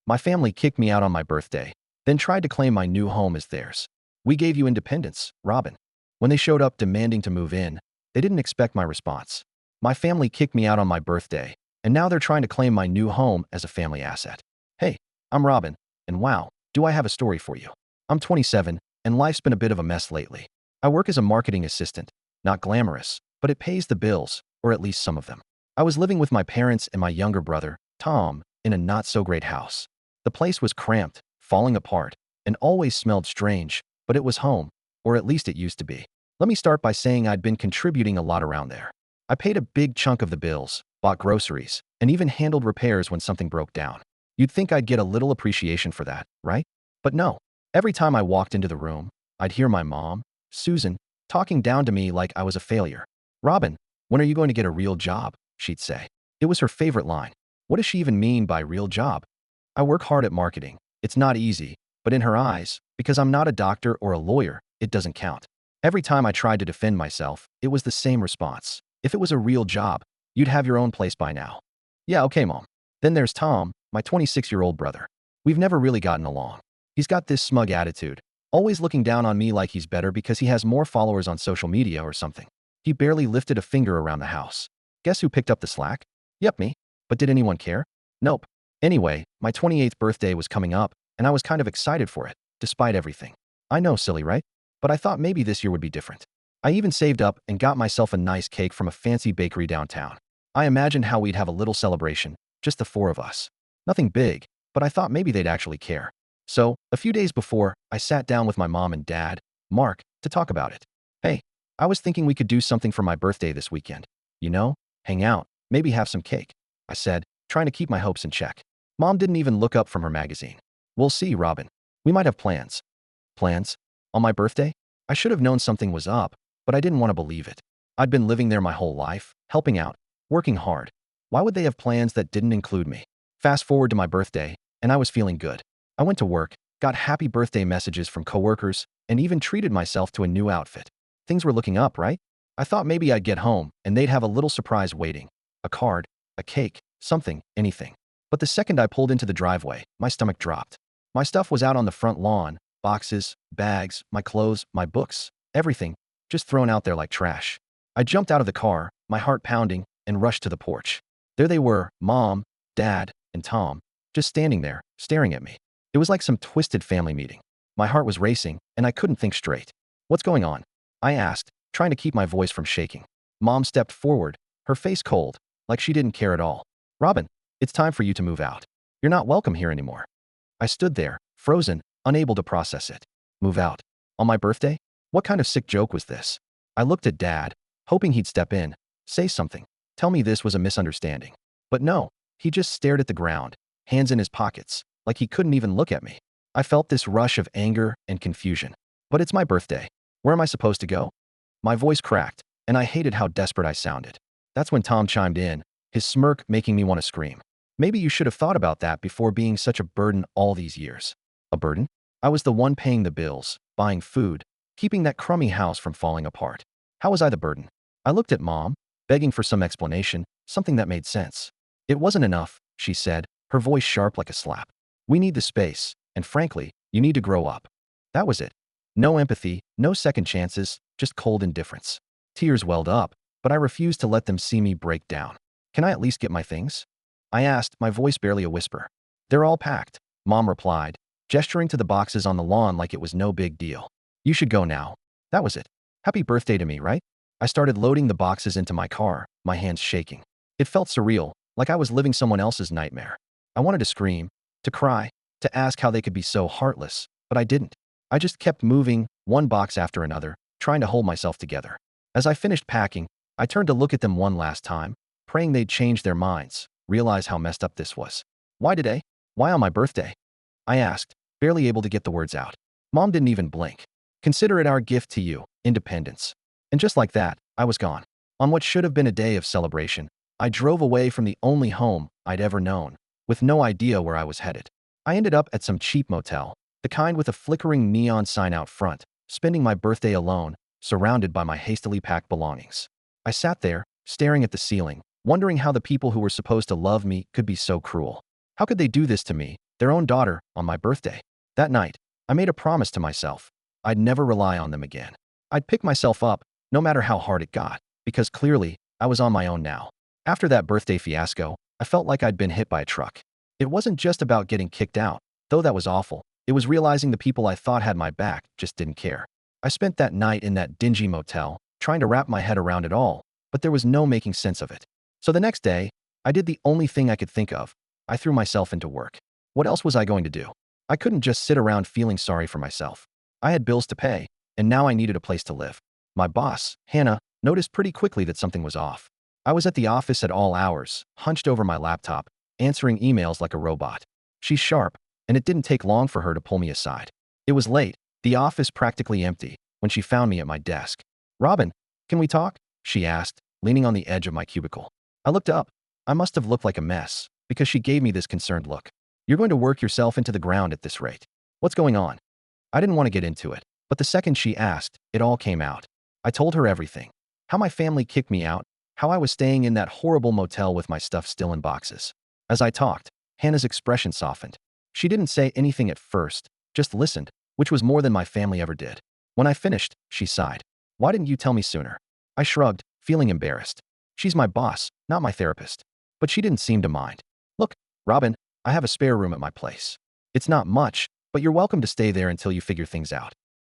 My family kicked me out on my birthday, then tried to claim my new home as theirs. We gave you independence, Robin. When they showed up demanding to move in, they didn't expect my response. My family kicked me out on my birthday, and now they're trying to claim my new home as a family asset. Hey, I'm Robin, and wow, do I have a story for you. I'm 27, and life's been a bit of a mess lately. I work as a marketing assistant, not glamorous, but it pays the bills, or at least some of them. I was living with my parents and my younger brother, Tom, in a not-so-great house. The place was cramped, falling apart, and always smelled strange, but it was home, or at least it used to be. Let me start by saying I'd been contributing a lot around there. I paid a big chunk of the bills, bought groceries, and even handled repairs when something broke down. You'd think I'd get a little appreciation for that, right? But no. Every time I walked into the room, I'd hear my mom, Susan, talking down to me like I was a failure. Robin, when are you going to get a real job? She'd say. It was her favorite line. What does she even mean by real job? I work hard at marketing. It's not easy, but in her eyes, because I'm not a doctor or a lawyer, it doesn't count. Every time I tried to defend myself, it was the same response. If it was a real job, you'd have your own place by now. Yeah, okay, Mom. Then there's Tom, my 26-year-old brother. We've never really gotten along. He's got this smug attitude, always looking down on me like he's better because he has more followers on social media or something. He barely lifted a finger around the house. Guess who picked up the slack? Yep, me. But did anyone care? Nope. Anyway, my 28th birthday was coming up, and I was kind of excited for it, despite everything. I know, silly, right? But I thought maybe this year would be different. I even saved up and got myself a nice cake from a fancy bakery downtown. I imagined how we'd have a little celebration, just the four of us. Nothing big, but I thought maybe they'd actually care. So, a few days before, I sat down with my mom and dad, Mark, to talk about it. Hey, I was thinking we could do something for my birthday this weekend. You know, hang out, maybe have some cake, I said, trying to keep my hopes in check. Mom didn't even look up from her magazine. We'll see, Robin. We might have plans. Plans? On my birthday? I should have known something was up, but I didn't want to believe it. I'd been living there my whole life, helping out, working hard. Why would they have plans that didn't include me? Fast forward to my birthday, and I was feeling good. I went to work, got happy birthday messages from coworkers, and even treated myself to a new outfit. Things were looking up, right? I thought maybe I'd get home, and they'd have a little surprise waiting. A card, a cake, something, anything. But the second I pulled into the driveway, my stomach dropped. My stuff was out on the front lawn, boxes, bags, my clothes, my books, everything, just thrown out there like trash. I jumped out of the car, my heart pounding, and rushed to the porch. There they were, Mom, Dad, and Tom, just standing there, staring at me. It was like some twisted family meeting. My heart was racing, and I couldn't think straight. What's going on? I asked, trying to keep my voice from shaking. Mom stepped forward, her face cold, like she didn't care at all. Robin, it's time for you to move out. You're not welcome here anymore. I stood there, frozen, unable to process it. Move out? On my birthday? What kind of sick joke was this? I looked at Dad, hoping he'd step in, say something, tell me this was a misunderstanding. But no, he just stared at the ground, hands in his pockets, like he couldn't even look at me. I felt this rush of anger and confusion. But it's my birthday. Where am I supposed to go? My voice cracked, and I hated how desperate I sounded. That's when Tom chimed in, his smirk making me want to scream. Maybe you should have thought about that before being such a burden all these years. A burden? I was the one paying the bills, buying food, keeping that crummy house from falling apart. How was I the burden? I looked at Mom, begging for some explanation, something that made sense. It wasn't enough, she said, her voice sharp like a slap. We need the space, and frankly, you need to grow up. That was it. No empathy, no second chances, just cold indifference. Tears welled up, but I refused to let them see me break down. Can I at least get my things? I asked, my voice barely a whisper. They're all packed, Mom replied, gesturing to the boxes on the lawn like it was no big deal. You should go now. That was it. Happy birthday to me, right? I started loading the boxes into my car, my hands shaking. It felt surreal, like I was living someone else's nightmare. I wanted to scream, to cry, to ask how they could be so heartless, but I didn't. I just kept moving, one box after another, trying to hold myself together. As I finished packing, I turned to look at them one last time, praying they'd change their minds, realize how messed up this was. Why today? Why on my birthday? I asked, barely able to get the words out. Mom didn't even blink. Consider it our gift to you, independence. And just like that, I was gone. On what should have been a day of celebration, I drove away from the only home I'd ever known, with no idea where I was headed. I ended up at some cheap motel, the kind with a flickering neon sign out front, spending my birthday alone, surrounded by my hastily packed belongings. I sat there, staring at the ceiling, wondering how the people who were supposed to love me could be so cruel. How could they do this to me, their own daughter, on my birthday. That night, I made a promise to myself. I'd never rely on them again. I'd pick myself up, no matter how hard it got, because clearly, I was on my own now. After that birthday fiasco, I felt like I'd been hit by a truck. It wasn't just about getting kicked out, though that was awful. It was realizing the people I thought had my back just didn't care. I spent that night in that dingy motel, trying to wrap my head around it all, but there was no making sense of it. So the next day, I did the only thing I could think of. I threw myself into work. What else was I going to do? I couldn't just sit around feeling sorry for myself. I had bills to pay, and now I needed a place to live. My boss, Hannah, noticed pretty quickly that something was off. I was at the office at all hours, hunched over my laptop, answering emails like a robot. She's sharp, and it didn't take long for her to pull me aside. It was late, the office practically empty, when she found me at my desk. "Robin, can we talk?" she asked, leaning on the edge of my cubicle. I looked up. I must have looked like a mess, because she gave me this concerned look. "You're going to work yourself into the ground at this rate. What's going on?" I didn't want to get into it, but the second she asked, it all came out. I told her everything. How my family kicked me out, how I was staying in that horrible motel with my stuff still in boxes. As I talked, Hannah's expression softened. She didn't say anything at first, just listened, which was more than my family ever did. When I finished, she sighed. "Why didn't you tell me sooner?" I shrugged, feeling embarrassed. She's my boss, not my therapist. But she didn't seem to mind. "Look, Robin, I have a spare room at my place. It's not much, but you're welcome to stay there until you figure things out."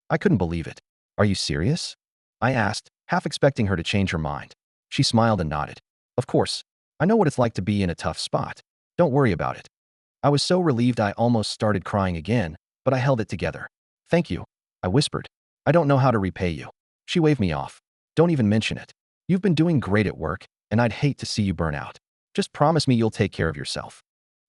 I couldn't believe it. "Are you serious?" I asked, half expecting her to change her mind. She smiled and nodded. "Of course. I know what it's like to be in a tough spot. Don't worry about it." I was so relieved I almost started crying again, but I held it together. "Thank you," I whispered. "I don't know how to repay you." She waved me off. "Don't even mention it. You've been doing great at work, and I'd hate to see you burn out. Just promise me you'll take care of yourself."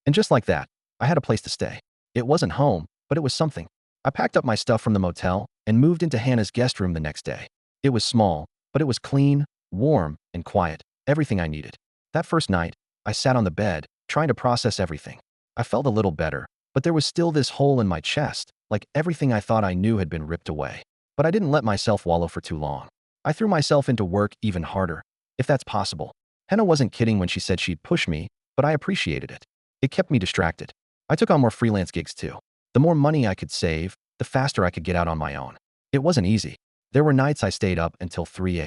And just like that, I had a place to stay. It wasn't home, but it was something. I packed up my stuff from the motel and moved into Hannah's guest room the next day. It was small, but it was clean, warm, and quiet. Everything I needed. That first night, I sat on the bed, trying to process everything. I felt a little better, but there was still this hole in my chest, like everything I thought I knew had been ripped away. But I didn't let myself wallow for too long. I threw myself into work even harder, if that's possible. Hannah wasn't kidding when she said she'd push me, but I appreciated it. It kept me distracted. I took on more freelance gigs too. The more money I could save, the faster I could get out on my own. It wasn't easy. There were nights I stayed up until 3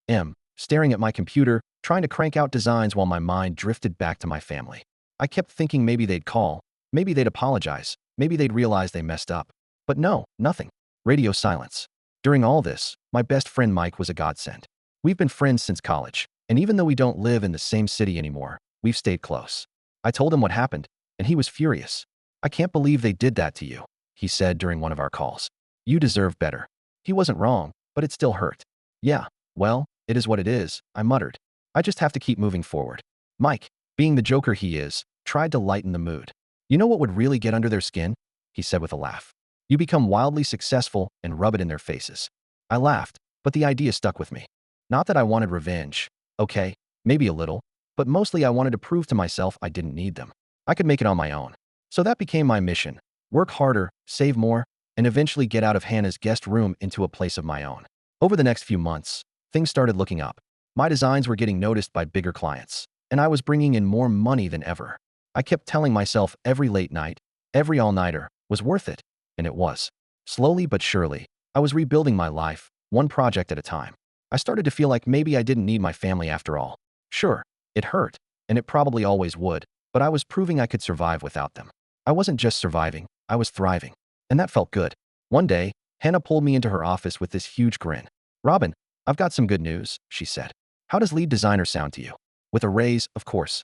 a.m., staring at my computer, trying to crank out designs while my mind drifted back to my family. I kept thinking maybe they'd call, maybe they'd apologize, maybe they'd realize they messed up. But no, nothing. Radio silence. During all this, my best friend Mike was a godsend. We've been friends since college, and even though we don't live in the same city anymore, we've stayed close. I told him what happened, and he was furious. "I can't believe they did that to you," he said during one of our calls. "You deserve better." He wasn't wrong, but it still hurt. "Yeah, well, it is what it is," I muttered. "I just have to keep moving forward." Mike, being the joker he is, tried to lighten the mood. "You know what would really get under their skin?" he said with a laugh. "You become wildly successful and rub it in their faces." I laughed, but the idea stuck with me. Not that I wanted revenge. Okay, maybe a little, but mostly I wanted to prove to myself I didn't need them. I could make it on my own. So that became my mission. Work harder, save more, and eventually get out of Hannah's guest room into a place of my own. Over the next few months, things started looking up. My designs were getting noticed by bigger clients, and I was bringing in more money than ever. I kept telling myself every late night, every all-nighter, was worth it, and it was. Slowly but surely, I was rebuilding my life, one project at a time. I started to feel like maybe I didn't need my family after all. Sure, it hurt, and it probably always would, but I was proving I could survive without them. I wasn't just surviving, I was thriving. And that felt good. One day, Hannah pulled me into her office with this huge grin. "Robin, I've got some good news," she said. "How does lead designer sound to you?" "With a raise, of course."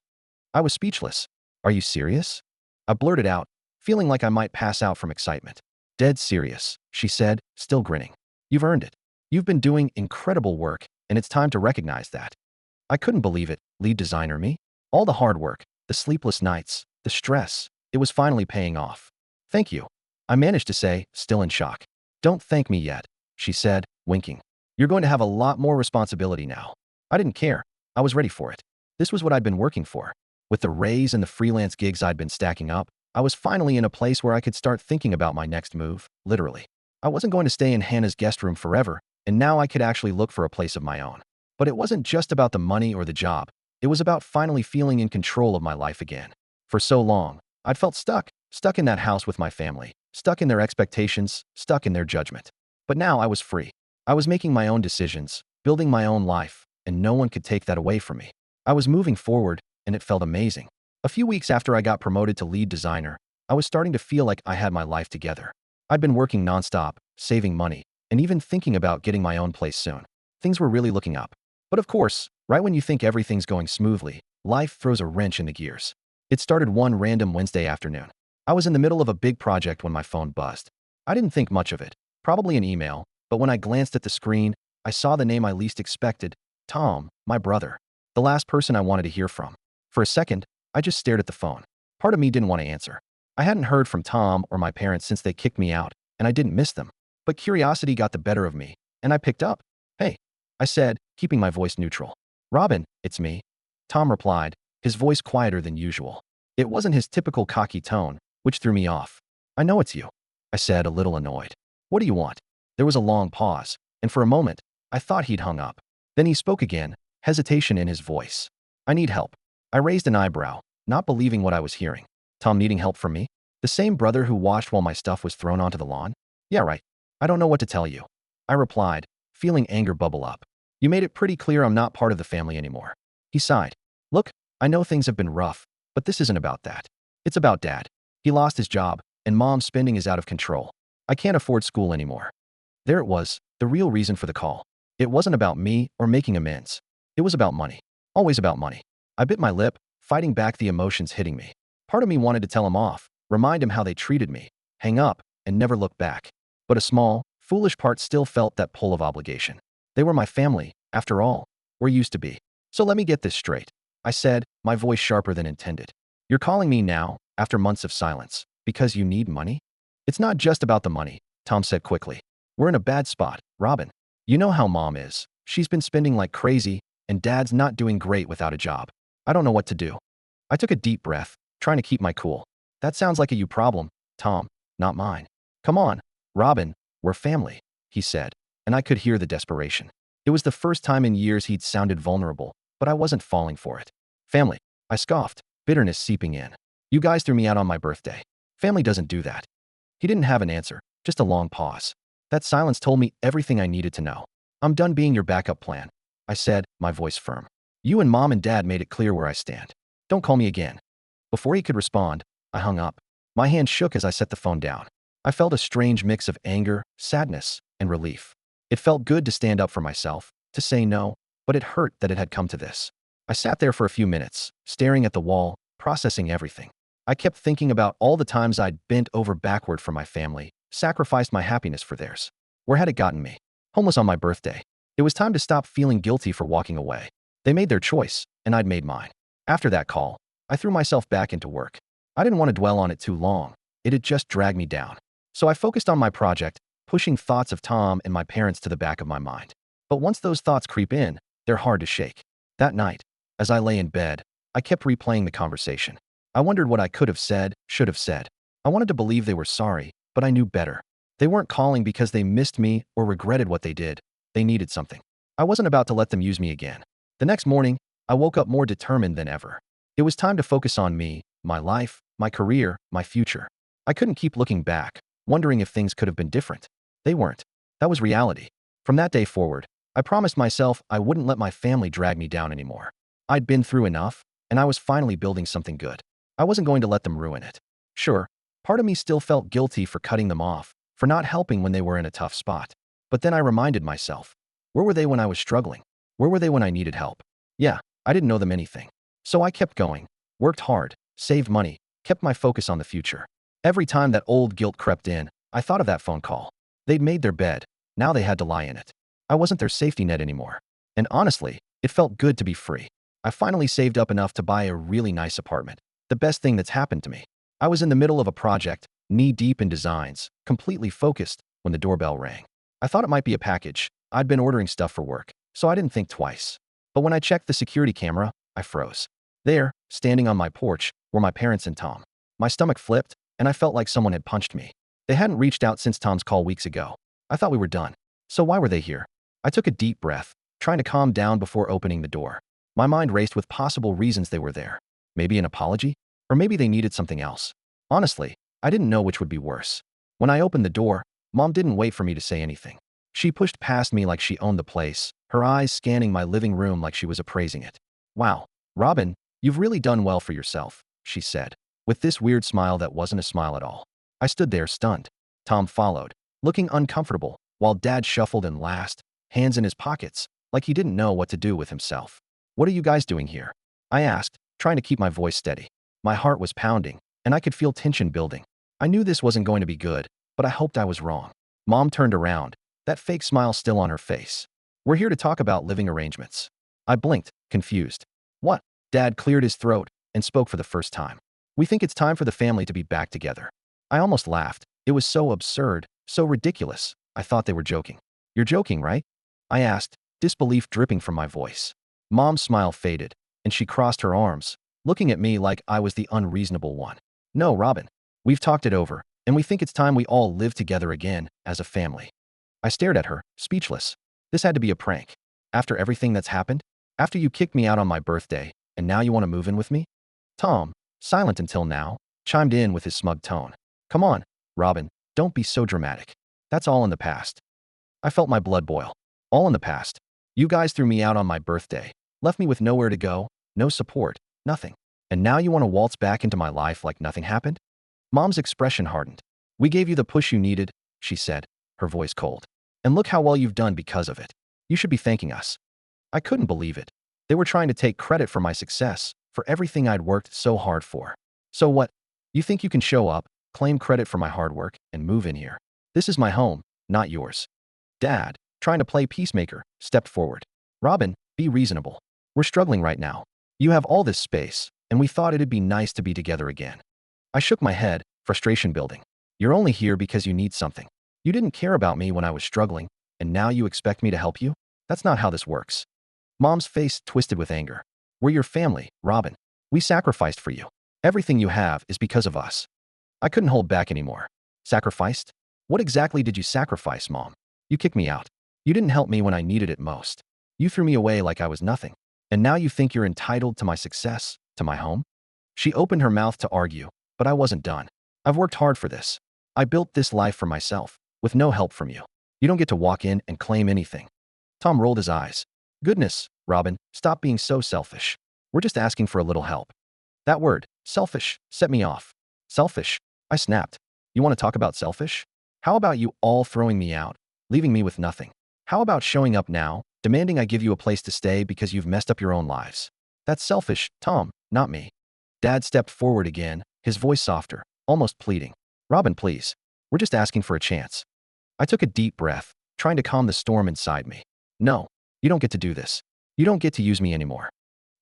I was speechless. "Are you serious?" I blurted out, feeling like I might pass out from excitement. "Dead serious," she said, still grinning. "You've earned it. You've been doing incredible work, and it's time to recognize that." I couldn't believe it. Lead designer me? All the hard work, the sleepless nights, the stress, it was finally paying off. "Thank you," I managed to say, still in shock. "Don't thank me yet," she said, winking. "You're going to have a lot more responsibility now." I didn't care. I was ready for it. This was what I'd been working for. With the raise and the freelance gigs I'd been stacking up, I was finally in a place where I could start thinking about my next move, literally. I wasn't going to stay in Hannah's guest room forever, and now I could actually look for a place of my own. But it wasn't just about the money or the job. It was about finally feeling in control of my life again. For so long, I'd felt stuck, stuck in that house with my family, stuck in their expectations, stuck in their judgment. But now I was free. I was making my own decisions, building my own life, and no one could take that away from me. I was moving forward, and it felt amazing. A few weeks after I got promoted to lead designer, I was starting to feel like I had my life together. I'd been working nonstop, saving money, and even thinking about getting my own place soon. Things were really looking up. But of course, right when you think everything's going smoothly, life throws a wrench in the gears. It started one random Wednesday afternoon. I was in the middle of a big project when my phone buzzed. I didn't think much of it, probably an email, but when I glanced at the screen, I saw the name I least expected, Tom, my brother, the last person I wanted to hear from. For a second, I just stared at the phone. Part of me didn't want to answer. I hadn't heard from Tom or my parents since they kicked me out, and I didn't miss them. But curiosity got the better of me, and I picked up. "Hey," I said, keeping my voice neutral. "Robin, it's me." Tom replied, his voice quieter than usual. It wasn't his typical cocky tone, which threw me off. "I know it's you," I said, a little annoyed. "What do you want?" There was a long pause, and for a moment, I thought he'd hung up. Then he spoke again, hesitation in his voice. "I need help." I raised an eyebrow, not believing what I was hearing. Tom needing help from me? The same brother who watched while my stuff was thrown onto the lawn? "Yeah, right. I don't know what to tell you," I replied, feeling anger bubble up. "You made it pretty clear I'm not part of the family anymore." He sighed. "Look, I know things have been rough, but this isn't about that. It's about Dad. He lost his job, and Mom's spending is out of control. I can't afford school anymore." There it was, the real reason for the call. It wasn't about me or making amends. It was about money. Always about money. I bit my lip, fighting back the emotions hitting me. Part of me wanted to tell him off, remind him how they treated me, hang up, and never look back. But a small, foolish part still felt that pull of obligation. They were my family, after all, or used to be. "So let me get this straight," I said, my voice sharper than intended. "You're calling me now, after months of silence, because you need money?" "It's not just about the money," Tom said quickly. "We're in a bad spot, Robin. You know how Mom is. She's been spending like crazy, and Dad's not doing great without a job. I don't know what to do." I took a deep breath, trying to keep my cool. "That sounds like a you problem, Tom, not mine." "Come on, Robin, we're family," he said, and I could hear the desperation. It was the first time in years he'd sounded vulnerable, but I wasn't falling for it. "Family," I scoffed, bitterness seeping in. "You guys threw me out on my birthday. Family doesn't do that." He didn't have an answer, just a long pause. That silence told me everything I needed to know. "I'm done being your backup plan," I said, my voice firm. "You and Mom and Dad made it clear where I stand. Don't call me again." Before he could respond, I hung up. My hand shook as I set the phone down. I felt a strange mix of anger, sadness, and relief. It felt good to stand up for myself, to say no, but it hurt that it had come to this. I sat there for a few minutes, staring at the wall, processing everything. I kept thinking about all the times I'd bent over backward for my family, sacrificed my happiness for theirs. Where had it gotten me? Homeless on my birthday. It was time to stop feeling guilty for walking away. They made their choice, and I'd made mine. After that call, I threw myself back into work. I didn't want to dwell on it too long. It had just dragged me down. So I focused on my project, pushing thoughts of Tom and my parents to the back of my mind. But once those thoughts creep in, they're hard to shake. That night, as I lay in bed, I kept replaying the conversation. I wondered what I could have said, should have said. I wanted to believe they were sorry, but I knew better. They weren't calling because they missed me or regretted what they did. They needed something. I wasn't about to let them use me again. The next morning, I woke up more determined than ever. It was time to focus on me, my life, my career, my future. I couldn't keep looking back, wondering if things could have been different. They weren't. That was reality. From that day forward, I promised myself I wouldn't let my family drag me down anymore. I'd been through enough, and I was finally building something good. I wasn't going to let them ruin it. Sure, part of me still felt guilty for cutting them off, for not helping when they were in a tough spot. But then I reminded myself, where were they when I was struggling? Where were they when I needed help? Yeah, I didn't know them anything. So I kept going, worked hard, saved money, kept my focus on the future. Every time that old guilt crept in, I thought of that phone call. They'd made their bed. Now they had to lie in it. I wasn't their safety net anymore. And honestly, it felt good to be free. I finally saved up enough to buy a really nice apartment. The best thing that's happened to me. I was in the middle of a project, knee-deep in designs, completely focused, when the doorbell rang. I thought it might be a package. I'd been ordering stuff for work, so I didn't think twice. But when I checked the security camera, I froze. There, standing on my porch, were my parents and Tom. My stomach flipped, and I felt like someone had punched me. They hadn't reached out since Tom's call weeks ago. I thought we were done. So why were they here? I took a deep breath, trying to calm down before opening the door. My mind raced with possible reasons they were there. Maybe an apology? Or maybe they needed something else. Honestly, I didn't know which would be worse. When I opened the door, Mom didn't wait for me to say anything. She pushed past me like she owned the place, her eyes scanning my living room like she was appraising it. Wow, Robin, you've really done well for yourself, she said, with this weird smile that wasn't a smile at all. I stood there stunned. Tom followed, looking uncomfortable, while Dad shuffled and laughed, hands in his pockets, like he didn't know what to do with himself. What are you guys doing here? I asked, trying to keep my voice steady. My heart was pounding, and I could feel tension building. I knew this wasn't going to be good, but I hoped I was wrong. Mom turned around, that fake smile still on her face. We're here to talk about living arrangements. I blinked, confused. What? Dad cleared his throat and spoke for the first time. We think it's time for the family to be back together. I almost laughed. It was so absurd, so ridiculous. I thought they were joking. You're joking, right? I asked, disbelief dripping from my voice. Mom's smile faded, and she crossed her arms, looking at me like I was the unreasonable one. No, Robin. We've talked it over, and we think it's time we all live together again as a family. I stared at her, speechless. This had to be a prank. After everything that's happened? After you kicked me out on my birthday, and now you want to move in with me? Tom, silent until now, chimed in with his smug tone. Come on, Robin, don't be so dramatic. That's all in the past. I felt my blood boil. All in the past. You guys threw me out on my birthday, left me with nowhere to go, no support, nothing. And now you want to waltz back into my life like nothing happened? Mom's expression hardened. We gave you the push you needed, she said, her voice cold. And look how well you've done because of it. You should be thanking us. I couldn't believe it. They were trying to take credit for my success, for everything I'd worked so hard for. So what? You think you can show up, claim credit for my hard work, and move in here? This is my home, not yours. Dad, trying to play peacemaker, stepped forward. Robin, be reasonable. We're struggling right now. You have all this space, and we thought it'd be nice to be together again. I shook my head, frustration building. You're only here because you need something. You didn't care about me when I was struggling, and now you expect me to help you? That's not how this works. Mom's face twisted with anger. We're your family, Robin. We sacrificed for you. Everything you have is because of us. I couldn't hold back anymore. Sacrificed? What exactly did you sacrifice, Mom? You kicked me out. You didn't help me when I needed it most. You threw me away like I was nothing. And now you think you're entitled to my success, to my home? She opened her mouth to argue, but I wasn't done. I've worked hard for this. I built this life for myself, with no help from you. You don't get to walk in and claim anything. Tom rolled his eyes. Goodness, Robin, stop being so selfish. We're just asking for a little help. That word, selfish, set me off. Selfish? I snapped. You want to talk about selfish? How about you all throwing me out, leaving me with nothing? How about showing up now, demanding I give you a place to stay because you've messed up your own lives? That's selfish, Tom, not me. Dad stepped forward again, his voice softer, almost pleading. Robin, please. We're just asking for a chance. I took a deep breath, trying to calm the storm inside me. No, you don't get to do this. You don't get to use me anymore.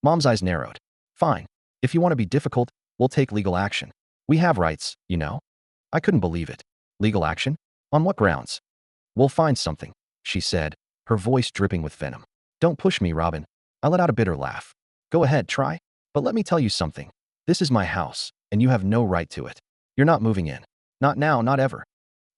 Mom's eyes narrowed. Fine. If you want to be difficult, we'll take legal action. We have rights, you know? I couldn't believe it. Legal action? On what grounds? We'll find something, she said, her voice dripping with venom. Don't push me, Robin. I let out a bitter laugh. Go ahead, try. But let me tell you something. This is my house, and you have no right to it. You're not moving in. Not now, not ever.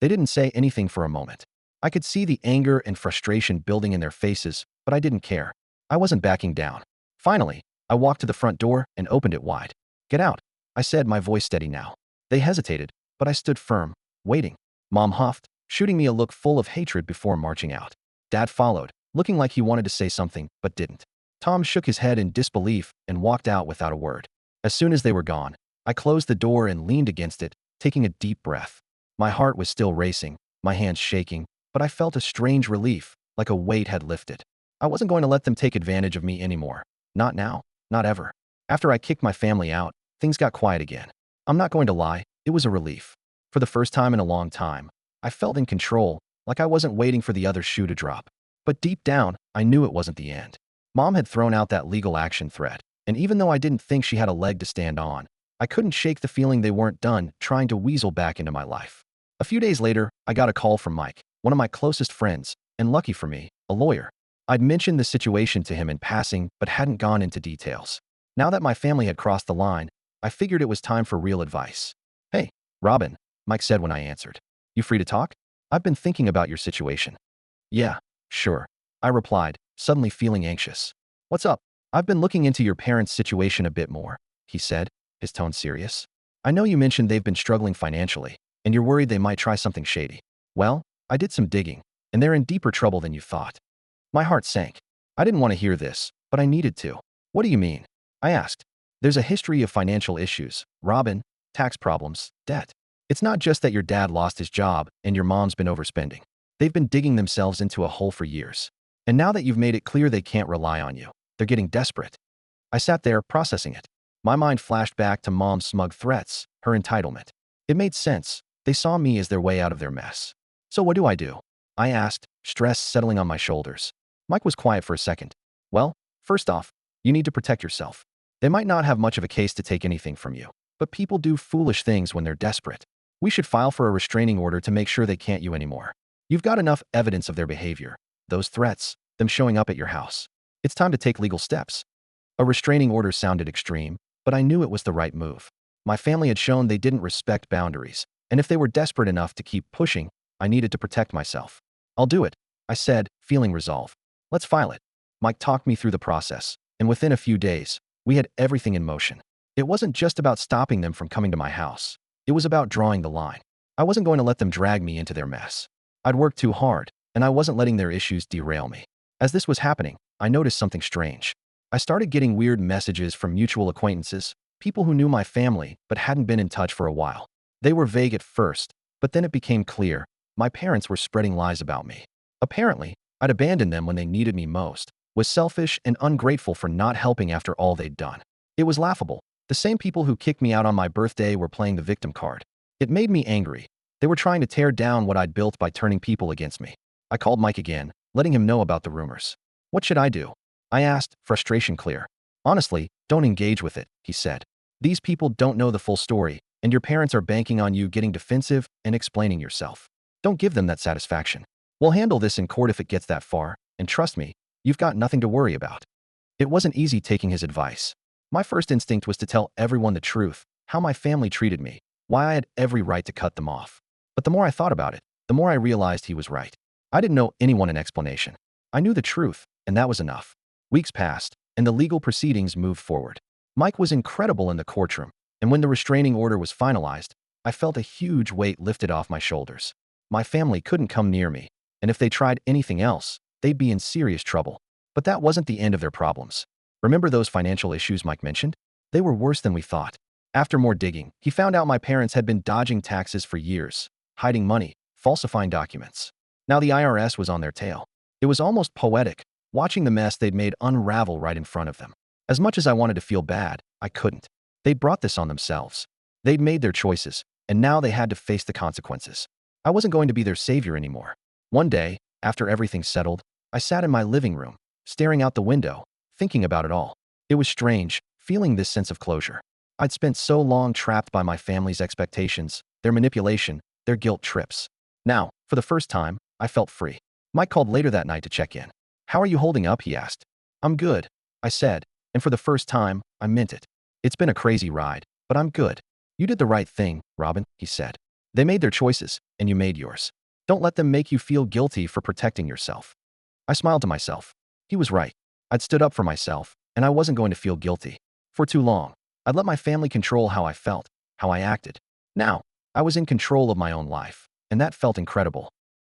They didn't say anything for a moment. I could see the anger and frustration building in their faces, but I didn't care. I wasn't backing down. Finally, I walked to the front door and opened it wide. Get out, I said, my voice steady now. They hesitated, but I stood firm, waiting. Mom huffed, shooting me a look full of hatred before marching out. Dad followed, looking like he wanted to say something, but didn't. Tom shook his head in disbelief and walked out without a word. As soon as they were gone, I closed the door and leaned against it, taking a deep breath. My heart was still racing, my hands shaking, but I felt a strange relief, like a weight had lifted. I wasn't going to let them take advantage of me anymore. Not now, not ever. After I kicked my family out, things got quiet again. I'm not going to lie, it was a relief. For the first time in a long time, I felt in control, like I wasn't waiting for the other shoe to drop. But deep down, I knew it wasn't the end. Mom had thrown out that legal action threat, and even though I didn't think she had a leg to stand on, I couldn't shake the feeling they weren't done trying to weasel back into my life. A few days later, I got a call from Mike, one of my closest friends, and lucky for me, a lawyer. I'd mentioned the situation to him in passing, but hadn't gone into details. Now that my family had crossed the line, I figured it was time for real advice. Hey, Robin, Mike said when I answered. You free to talk? I've been thinking about your situation. Yeah, sure, I replied, suddenly feeling anxious. What's up? I've been looking into your parents' situation a bit more, he said, his tone serious. I know you mentioned they've been struggling financially, and you're worried they might try something shady. Well, I did some digging, and they're in deeper trouble than you thought. My heart sank. I didn't want to hear this, but I needed to. What do you mean? I asked. There's a history of financial issues, Robin, tax problems, debt. It's not just that your dad lost his job and your mom's been overspending. They've been digging themselves into a hole for years. And now that you've made it clear they can't rely on you, they're getting desperate. I sat there processing it. My mind flashed back to mom's smug threats, her entitlement. It made sense. They saw me as their way out of their mess. So what do I do? I asked, stress settling on my shoulders. Mike was quiet for a second. Well, first off, you need to protect yourself. They might not have much of a case to take anything from you, but people do foolish things when they're desperate. We should file for a restraining order to make sure they can't you anymore. You've got enough evidence of their behavior, those threats, them showing up at your house. It's time to take legal steps. A restraining order sounded extreme, but I knew it was the right move. My family had shown they didn't respect boundaries, and if they were desperate enough to keep pushing, I needed to protect myself. I'll do it, I said, feeling resolve. Let's file it. Mike talked me through the process, and within a few days, we had everything in motion. It wasn't just about stopping them from coming to my house. It was about drawing the line. I wasn't going to let them drag me into their mess. I'd worked too hard, and I wasn't letting their issues derail me. As this was happening, I noticed something strange. I started getting weird messages from mutual acquaintances, people who knew my family but hadn't been in touch for a while. They were vague at first, but then it became clear. My parents were spreading lies about me. Apparently, I'd abandoned them when they needed me most, was selfish and ungrateful for not helping after all they'd done. It was laughable. The same people who kicked me out on my birthday were playing the victim card. It made me angry. They were trying to tear down what I'd built by turning people against me. I called Mike again, letting him know about the rumors. What should I do? I asked, frustration clear. Honestly, don't engage with it, he said. These people don't know the full story, and your parents are banking on you getting defensive and explaining yourself. Don't give them that satisfaction. We'll handle this in court if it gets that far, and trust me, you've got nothing to worry about. It wasn't easy taking his advice. My first instinct was to tell everyone the truth, how my family treated me, why I had every right to cut them off. But the more I thought about it, the more I realized he was right. I didn't owe anyone an explanation. I knew the truth, and that was enough. Weeks passed, and the legal proceedings moved forward. Mike was incredible in the courtroom, and when the restraining order was finalized, I felt a huge weight lifted off my shoulders. My family couldn't come near me, and if they tried anything else, they'd be in serious trouble. But that wasn't the end of their problems. Remember those financial issues Mike mentioned? They were worse than we thought. After more digging, he found out my parents had been dodging taxes for years, hiding money, falsifying documents. Now the IRS was on their tail. It was almost poetic, watching the mess they'd made unravel right in front of them. As much as I wanted to feel bad, I couldn't. They'd brought this on themselves. They'd made their choices, and now they had to face the consequences. I wasn't going to be their savior anymore. One day, after everything settled, I sat in my living room, staring out the window, thinking about it all. It was strange, feeling this sense of closure. I'd spent so long trapped by my family's expectations, their manipulation, their guilt trips. Now, for the first time, I felt free. Mike called later that night to check in. "How are you holding up?" he asked. "I'm good," I said, and for the first time, I meant it. "It's been a crazy ride, but I'm good." "You did the right thing, Robin," he said. "They made their choices, and you made yours. Don't let them make you feel guilty for protecting yourself." I smiled to myself. He was right. I'd stood up for myself, and I wasn't going to feel guilty. For too long, I'd let my family control how I felt, how I acted. Now, I was in control of my own life, and that felt incredible.